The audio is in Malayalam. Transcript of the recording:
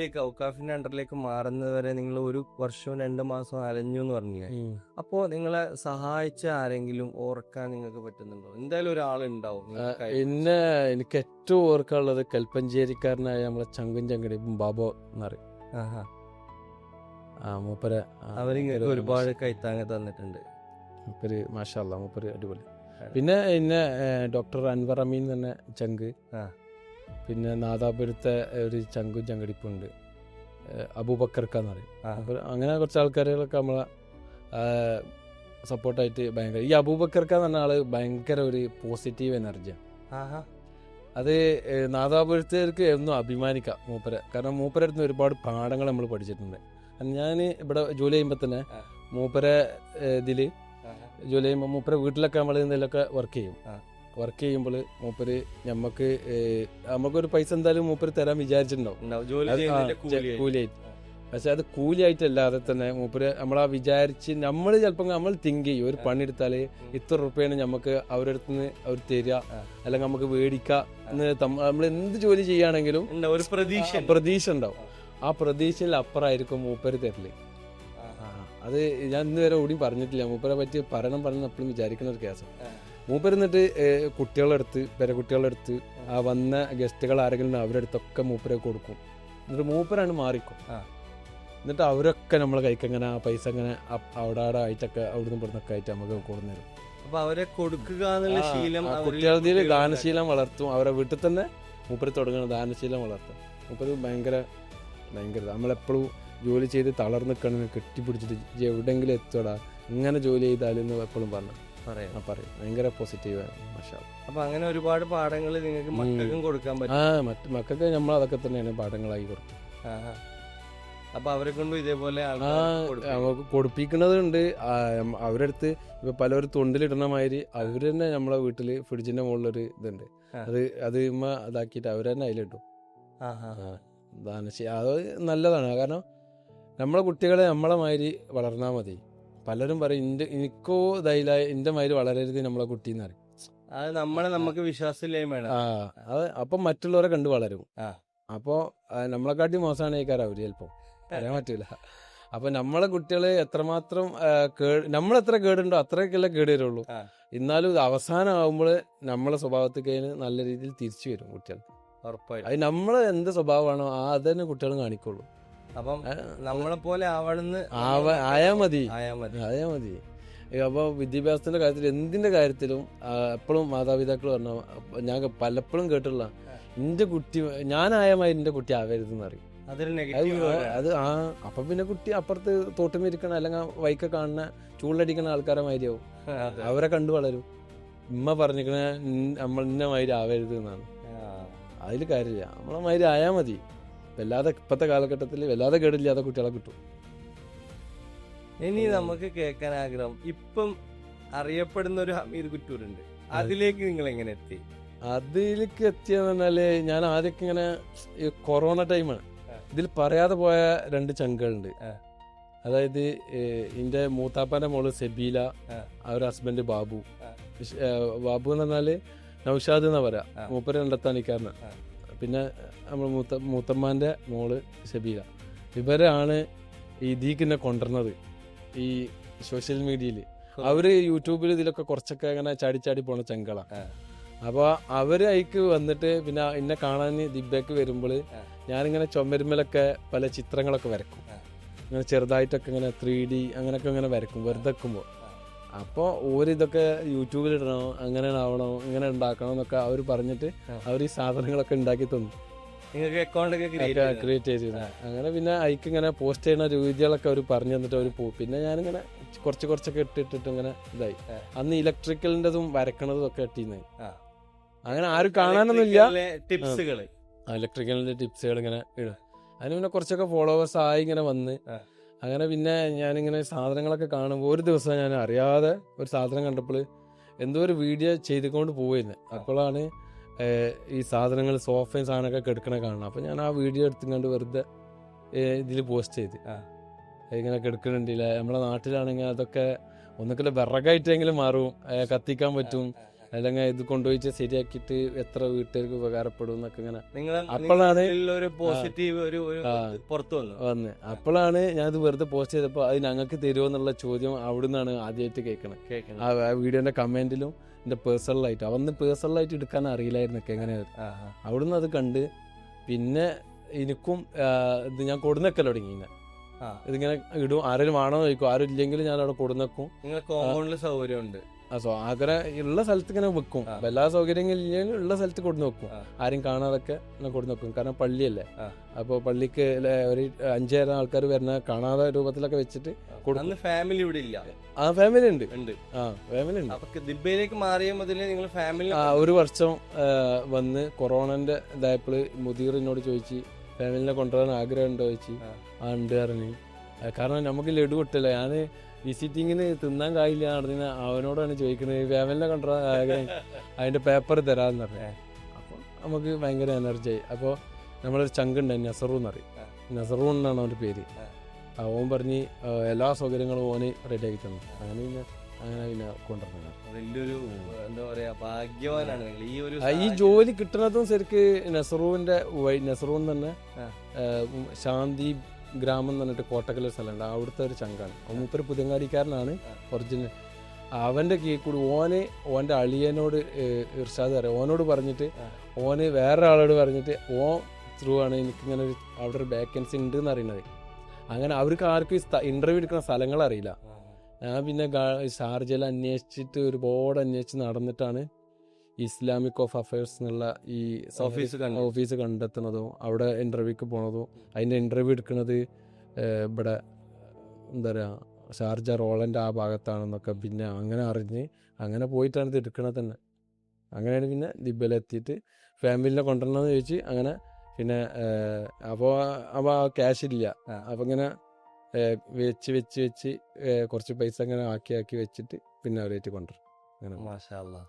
ഇതിലേക്ക് ഔക്കാഫിന്റെ അണ്ടറിലേക്ക് മാറുന്നത് വരെ നിങ്ങൾ 1 വർഷവും 2 മാസവും അലഞ്ഞു എന്ന് പറഞ്ഞില്ലേ? അപ്പോ നിങ്ങളെ സഹായിച്ച ആരെങ്കിലും ഓർക്കാൻ നിങ്ങൾക്ക് പറ്റുന്നുണ്ടോ? എന്തായാലും ഒരാളുണ്ടാവും പിന്നെ എനിക്ക് ഏറ്റവും ഓർക്കാനുള്ളത് കൽപ്പഞ്ചേരിക്കാരനായ നമ്മളെ ചങ്കും ചങ്കടി ബാബോ എന്നറിയും. മൂപ്പര് അവരിങ്ങനെ ഒരുപാട് കൈത്താങ്ങ തന്നിട്ടുണ്ട്. മൂപ്പര് മാഷാ അല്ലാ, മൂപ്പര് അടിപൊളി. പിന്നെ ഇന്നെ ഡോക്ടർ അൻവർ അമീൻ തന്നെ ചങ്ക്. പിന്നെ നാദാപുരത്തെ ഒരു ചങ്കും ചങ്കടിപ്പുണ്ട്, അബൂബക്കർക്കാന്ന് പറയും. അപ്പോൾ അങ്ങനെ കുറച്ച് ആൾക്കാരുകളൊക്കെ നമ്മളെ സപ്പോർട്ടായിട്ട് ഭയങ്കര. ഈ അബൂബക്കർക്കാന്ന് പറഞ്ഞ ആള് ഭയങ്കര ഒരു പോസിറ്റീവ് എനർജിയാണ്. അത് നാദാപുരത്തേക്ക് എന്നും അഭിമാനിക്കാം മൂപ്പരെ. കാരണം മൂപ്പരെ അടുത്ത് ഒരുപാട് പാഠങ്ങൾ നമ്മൾ പഠിച്ചിട്ടുണ്ട്. ഞാൻ ഇവിടെ ജോലി ചെയ്യുമ്പോൾ തന്നെ മൂപ്പരെ ഇതിൽ ജോലി ചെയ്യുമ്പോൾ മൂപ്പരെ വീട്ടിലൊക്കെ നമ്മൾ എന്തെങ്കിലുമൊക്കെ വർക്ക് ചെയ്യുമ്പോൾ മൂപ്പര് നമുക്കൊരു പൈസ എന്തായാലും മൂപ്പര് തരാൻ വിചാരിച്ചിട്ടുണ്ടാവും കൂലിയായിട്ട്. പക്ഷെ അത് കൂലിയായിട്ടല്ലാതെ തന്നെ മൂപ്പര് നമ്മളാ വിചാരിച്ച് നമ്മൾ ചിലപ്പോൾ നമ്മൾ തിങ്ക് ചെയ്യും, ഒരു പണിയെടുത്താൽ ഇത്ര റുപ്യാണ് നമുക്ക് അവരുടെ അടുത്ത് നിന്ന് അവർ തരിക, അല്ലെങ്കിൽ നമുക്ക് മേടിക്കുക. നമ്മൾ എന്ത് ജോലി ചെയ്യുകയാണെങ്കിലും ഒരു പ്രതീക്ഷ ഉണ്ടാവും. ആ പ്രതീക്ഷയിൽ അപ്പുറമായിരിക്കും മൂപ്പര് തരല്. അത് ഞാൻ ഇന്ന് വരെ ഓടിയും പറഞ്ഞിട്ടില്ല. മൂപ്പരെ പറ്റി പറയണം എപ്പോഴും വിചാരിക്കുന്ന ഒരു കേസാണ്. മൂപ്പര് എന്നിട്ട് കുട്ടികളെടുത്ത് ആ വന്ന ഗസ്റ്റുകൾ ആരെങ്കിലും അവരുടെ അടുത്തൊക്കെ മൂപ്പരെ കൊടുക്കും. എന്നിട്ട് മൂപ്പരാണ് മാറിക്കും. എന്നിട്ട് അവരൊക്കെ നമ്മളെ കൈക്കങ്ങനെ ആ പൈസ അങ്ങനെ അവിടെ ആയിട്ടൊക്കെ അവിടുന്ന് ഇവിടുന്നൊക്കെ ആയിട്ട് നമുക്ക് കൊടുന്നേരും. അപ്പൊ അവരെ കൊടുക്കുക എന്നുള്ള ശീലം കുട്ടികളുടെ ദാനശീലം വളർത്തും. അവരെ വീട്ടിൽ തന്നെ മൂപ്പര് തുടങ്ങുന്ന ദാനശീലം വളർത്തും. മൂപ്പര് ഭയങ്കര നമ്മളെപ്പോഴും ജോലി ചെയ്ത് തളർന്ന് നിൽക്കണമെന്ന് കെട്ടിപ്പിടിച്ചിട്ട് എവിടെയെങ്കിലും എത്തോടാ ഇങ്ങനെ ജോലി ചെയ്താലെന്ന് എപ്പോഴും പറയും. ഭയങ്കര പോസിറ്റീവ്. അപ്പൊ അങ്ങനെ ഒരുപാട് പാഠങ്ങൾ നിങ്ങൾക്ക് മക്കൾക്കും കൊടുക്കാൻ പറ്റും. മക്കൾക്ക് നമ്മൾ അതൊക്കെ തന്നെയാണ് പാഠങ്ങളായി കൊടുക്കും. അപ്പൊ അവരെ കൊണ്ടും ഇതേപോലെ കൊടുപ്പിക്കുന്നതുണ്ട്. അവരുടെ അടുത്ത് ഇപ്പൊ പലരും തൊണ്ടിലിടുന്ന മാതിരി അവര് തന്നെ നമ്മളെ വീട്ടില് ഫ്രിഡ്ജിന്റെ മുകളിലൊരു ഇതുണ്ട്. അത് അതാക്കിയിട്ട് അവര് തന്നെ അതിലിട്ടു. അത് നല്ലതാണ്. കാരണം നമ്മളെ കുട്ടികളെ നമ്മളെ മാതിരി വളർന്നാൽ മതി. പലരും പറയും എനിക്കോ ധൈര്യ എന്റെ മാതിരി വളരരുത് നമ്മളെ കുട്ടിന്ന് പറയും. അത് നമുക്ക് വിശ്വാസമില്ലായ്മയാണ്. അപ്പൊ മറ്റുള്ളവരെ കണ്ടു വളരും. അപ്പോ നമ്മളെക്കാട്ടി മോശമാണ് ഈ കാര്യം അവര് ചിലപ്പോ പറയാൻ പറ്റൂല. അപ്പൊ നമ്മളെ കുട്ടികള് എത്രമാത്രം നമ്മളെത്ര കേടുണ്ടോ അത്രയൊക്കെയല്ലേ കേട് വരുള്ളൂ. എന്നാലും ഇത് അവസാനം ആകുമ്പോൾ നമ്മളെ സ്വഭാവത്തിൽ നല്ല രീതിയിൽ തിരിച്ചു വരും കുട്ടികൾ. ഉറപ്പായിട്ടും അത് നമ്മളെ എന്ത് സ്വഭാവമാണോ അത് തന്നെ കുട്ടികൾ കാണിക്കുള്ളൂ. അപ്പം നമ്മളെ പോലെ ആയാ മതി. അപ്പൊ വിദ്യാഭ്യാസത്തിന്റെ കാര്യത്തിൽ എന്തിന്റെ കാര്യത്തിലും എപ്പോഴും മാതാപിതാക്കൾ പറഞ്ഞ ഞാൻ പലപ്പോഴും കേട്ടുള്ള എന്റെ കുട്ടി ഞാനായമായി എന്റെ കുട്ടി ആവരുതെന്ന് പറയും. അത് അപ്പൊ പിന്നെ കുട്ടി അപ്പുറത്ത് തോട്ടുമിരിക്കണ അല്ലെങ്കിൽ വൈക്ക കാണുന്ന ചൂളടിക്കണ ആൾക്കാരെ മാതിരിയാവും. അവരെ കണ്ടു വളരും. ഉമ്മ പറഞ്ഞിരിക്കണ ഇന്ന മാതിരി ആവരുത് എന്നാണ്. അതിൽ കാര്യമില്ല, നമ്മളെ മാതിരി ആയാൽ മതി. വല്ലാതെ ഇപ്പത്തെ കാലഘട്ടത്തിൽ വല്ലാതെ കേടില്ലാതെ കുട്ടികളെ കിട്ടും. ഇനി നമുക്ക് കേൾക്കാൻ ആഗ്രഹം, ഇപ്പം അറിയപ്പെടുന്ന ഒരു ഹമീദ് കുറ്റൂരുണ്ട്, അതിലേക്ക് നിങ്ങൾ എങ്ങനെ എത്തി? അതിലേക്ക് എത്തിയെന്ന് പറഞ്ഞാല് ഞാൻ ആദ്യമൊക്കെ ഇങ്ങനെ ഈ കൊറോണ ടൈമാണ്. ഇതിൽ പറയാതെ പോയ 2 ചങ്കുകളുണ്ട്. അതായത് എന്റെ മൂത്താപ്പാന്റെ മോള് സെബീല, അവരുടെ ഹസ്ബൻഡ് ബാബു എന്ന് പറഞ്ഞാല് നൗഷാദ് എന്നാ പറയാ. മൂപ്പര് രണ്ടത്താനിക്കാരനാ. പിന്നെ നമ്മൾ മൂത്തമ്മാന്റെ മോള് ഷബീല. ഇവരാണ് ഇതിനെ കൊണ്ടുവരുന്നത് ഈ സോഷ്യൽ മീഡിയയിൽ. അവര് യൂട്യൂബിൽ ഇതിലൊക്കെ കുറച്ചൊക്കെ ഇങ്ങനെ ചാടി പോണ ചങ്കളാ. അപ്പൊ അവര് അതിക്ക് വന്നിട്ട് പിന്നെ എന്നെ കാണാൻ ദിബേക്ക് വരുമ്പോൾ ഞാനിങ്ങനെ ചുമരുമ്മലൊക്കെ പല ചിത്രങ്ങളൊക്കെ വരക്കും. ഇങ്ങനെ ചെറുതായിട്ടൊക്കെ ഇങ്ങനെ 3D അങ്ങനെയൊക്കെ ഇങ്ങനെ വരക്കും വെറുതെ വെക്കുമ്പോൾ. അപ്പോൾ ഓരിതൊക്കെ യൂട്യൂബിലിടണോ, അങ്ങനെ ആവണോ, ഇങ്ങനെ ഉണ്ടാക്കണം എന്നൊക്കെ അവർ പറഞ്ഞിട്ട് അവർ ഈ സാധനങ്ങളൊക്കെ ഉണ്ടാക്കി തന്നു. ക്രിയേറ്റ് ചെയ്തു. അങ്ങനെ പിന്നെ അതിക്ക് ഇങ്ങനെ പോസ്റ്റ് ചെയ്യുന്ന രീതികളൊക്കെ അവർ പറഞ്ഞു തന്നിട്ട് അവർ പോകും. പിന്നെ ഞാനിങ്ങനെ കുറച്ചൊക്കെ ഇട്ടിട്ട് ഇങ്ങനെ ഇതായി. അന്ന് ഇലക്ട്രിക്കലിൻ്റെതും വരക്കണതും ഒക്കെ ഇട്ടിരുന്നു. അങ്ങനെ ആരും കാണാനൊന്നുമില്ല. ഇലക്ട്രിക്കലിന്റെ ടിപ്സുകൾ ഇങ്ങനെ ഇടും. അതിന് പിന്നെ കുറച്ചൊക്കെ ഫോളോവേഴ്സ് ആയി ഇങ്ങനെ വന്ന്. അങ്ങനെ പിന്നെ ഞാനിങ്ങനെ സാധനങ്ങളൊക്കെ കാണുമ്പോൾ ഒരു ദിവസം ഞാൻ അറിയാതെ ഒരു സാധനം കണ്ടപ്പോൾ എന്തോ ഒരു വീഡിയോ ചെയ്തുകൊണ്ട് പോയിരുന്നു. അപ്പോഴാണ് ഈ സാധനങ്ങൾ സോഫയും സാധനമൊക്കെ കെടുക്കണ കാണണം. അപ്പോൾ ഞാൻ ആ വീഡിയോ എടുത്തുകൊണ്ട് വെറുതെ ഇതിൽ പോസ്റ്റ് ചെയ്ത് ഇങ്ങനെ കെടുക്കണുണ്ടില്ല. നമ്മളെ നാട്ടിലാണെങ്കിൽ അതൊക്കെ ഒന്നൊക്കെ വിറകായിട്ടെങ്കിലും മാറും, കത്തിക്കാൻ പറ്റും. അല്ലെങ്കിൽ ഇത് കൊണ്ടുപോയിട്ട് ശരിയാക്കിയിട്ട് എത്ര വീട്ടുകാർക്ക് ഉപകാരപ്പെടും എന്നൊക്കെ ഇങ്ങനെ നിങ്ങളെ അപ്പോഴാണ് ഒരു പോസിറ്റീവ് ഒരു പുറത്തു വന്നു. അപ്പോഴാണ് ഞാനിത് വെറുതെ പോസ്റ്റ് ചെയ്തപ്പോൾ അത് ഞങ്ങൾക്ക് തരുമോ എന്നുള്ള ചോദ്യം അവിടെ നിന്നാണ് ആദ്യമായിട്ട് കേൾക്കണം. ആ വീഡിയോന്റെ കമന്റിലും എൻ്റെ പേഴ്സണലായിട്ട് അന്ന് പേഴ്സണലായിട്ട് എടുക്കാൻ അറിയില്ലായിരുന്നു എങ്ങനെയായിരുന്നു. അവിടുന്ന് അത് കണ്ട് പിന്നെ എനിക്കും ഇത് ഞാൻ കൊടുന്നൊക്കെ തുടങ്ങി. ഇങ്ങനെ ഇതിങ്ങനെ ഇടും, ആരെങ്കിലും വേണോ ചോദിക്കും, ആരും ഇല്ലെങ്കിൽ ഞാൻ അവിടെ കൊടുന്നേക്കും. കോമ്പൗണ്ടിൽ സൗകര്യമുണ്ട്, അങ്ങനെ ഉള്ള സ്ഥലത്ത് ഇങ്ങനെ വെക്കും. എല്ലാ സൗകര്യങ്ങളും ഉള്ള സ്ഥലത്ത് കൊടുന്ന് വെക്കും, ആരും കാണാതൊക്കെ കൊടുന്ന് വെക്കും. കാരണം പള്ളിയല്ലേ, അപ്പോൾ പള്ളിക്ക് ഒരു 5,000 ആൾക്കാർ വരുന്ന കാണാതെ രൂപത്തിലൊക്കെ വെച്ചിട്ട് കൊടുക്കും. ഫാമിലി ഇവിടെ ഇല്ല? ഫാമിലി ഉണ്ട്. ഫാമിലി ഉണ്ട്. ദിബയിലേക്ക് മാറിയ മുതലേ നിങ്ങൾ ഫാമിലി? ഒരു വർഷം വന്ന് കൊറോണന്റെ ഇതായപ്പോൾ മുദീർ എന്നോട് ചോദിച്ചു ഫാമിലിനെ കൊണ്ടുവരാൻ ആഗ്രഹം ഉണ്ടോ ചോദിച്ചു. ഉണ്ട് പറഞ്ഞു. കാരണം നമുക്ക് ലഡു കിട്ടില്ല, ഞാൻ വിസിറ്റിങ്ങിന് തിന്നാൻ കായില്ല നടന്ന അവനോടാണ് ചോദിക്കുന്നത് ഫാമിലിനെ കൊണ്ടുവരാൻ ആഗ്രഹം, അതിന്റെ പേപ്പർ തരാമെന്ന് പറഞ്ഞു. അപ്പോൾ നമുക്ക് ഭയങ്കര എനർജി. അപ്പോൾ നമ്മളൊരു ചങ്കുണ്ട് നെസറു എന്നറിയും, നെസറു എന്നാണ് അവൻ്റെ പേര്. ഓൻ പറഞ്ഞ് എല്ലാ സൗകര്യങ്ങളും ഓന് റെഡിയാക്കി തന്നു. അങ്ങനെ പിന്നെ കൊണ്ടുവരണം. വലിയൊരു എന്താ പറയാ ഭാഗ്യവാനാണ് ഈ ജോലി കിട്ടുന്നതും. ശരിക്ക് നെസറൂൻ തന്നെ ശാന്തി ഗ്രാമം എന്ന് പറഞ്ഞിട്ട് കോട്ടക്കൽ സ്ഥലമുണ്ട്, അവിടുത്തെ ഒരു ചങ്കാണ്. മൂപ്പര് പുതിയങ്ങാടിക്കാരനാണ് ഒറിജിനൽ. അവന്റെ കീഴിൽ കൂടി ഓന്റെ അളിയനോട് ഇർഷാദ് അറിയാം, ഓനോട് പറഞ്ഞിട്ട് ഓന് വേറെ ആളോട് പറഞ്ഞിട്ട് ത്രൂ ആണ് എനിക്കിങ്ങനെ ഒരു അവിടെ ഒരു വേക്കൻസി ഉണ്ട് എന്ന് അറിയുന്നത്. അങ്ങനെ അവർക്ക് ആർക്കും ഇന്റർവ്യൂ എടുക്കുന്ന സ്ഥലങ്ങൾ അറിയില്ല. ഞാൻ പിന്നെ ഷാർജയിൽ അന്വേഷിച്ചിട്ട് ഒരുപാട് അന്വേഷിച്ച് നടന്നിട്ടാണ് ഇസ്ലാമിക് ഓഫ് അഫയേഴ്സ് എന്നുള്ള ഈ ഓഫീസ് കണ്ടെത്തുന്നതും അവിടെ ഇന്റർവ്യൂക്ക് പോണതും അതിന്റെ ഇന്റർവ്യൂ എടുക്കുന്നത് ഇവിടെ എന്താ പറയാ ഷാർജ റോളന്റെ ആ ഭാഗത്താണെന്നൊക്കെ പിന്നെ അങ്ങനെ അറിഞ്ഞ് അങ്ങനെ പോയിട്ടാണ് ഇത് എടുക്കണത് തന്നെ. അങ്ങനെയാണ് പിന്നെ ദിബയിലെത്തിയിട്ട് ഫാമിലിനെ കൊണ്ടുവരണമെന്ന് ചോദിച്ച് അങ്ങനെ പിന്നെ അപ്പോൾ ക്യാഷ് ഇല്ല. അപ്പം ഇങ്ങനെ വെച്ച് കുറച്ച് പൈസ അങ്ങനെ ആക്കി വെച്ചിട്ട് പിന്നെ അവരേറ്റ് കൊണ്ടുവരും. അങ്ങനെ. മാഷാ അല്ലാഹ്.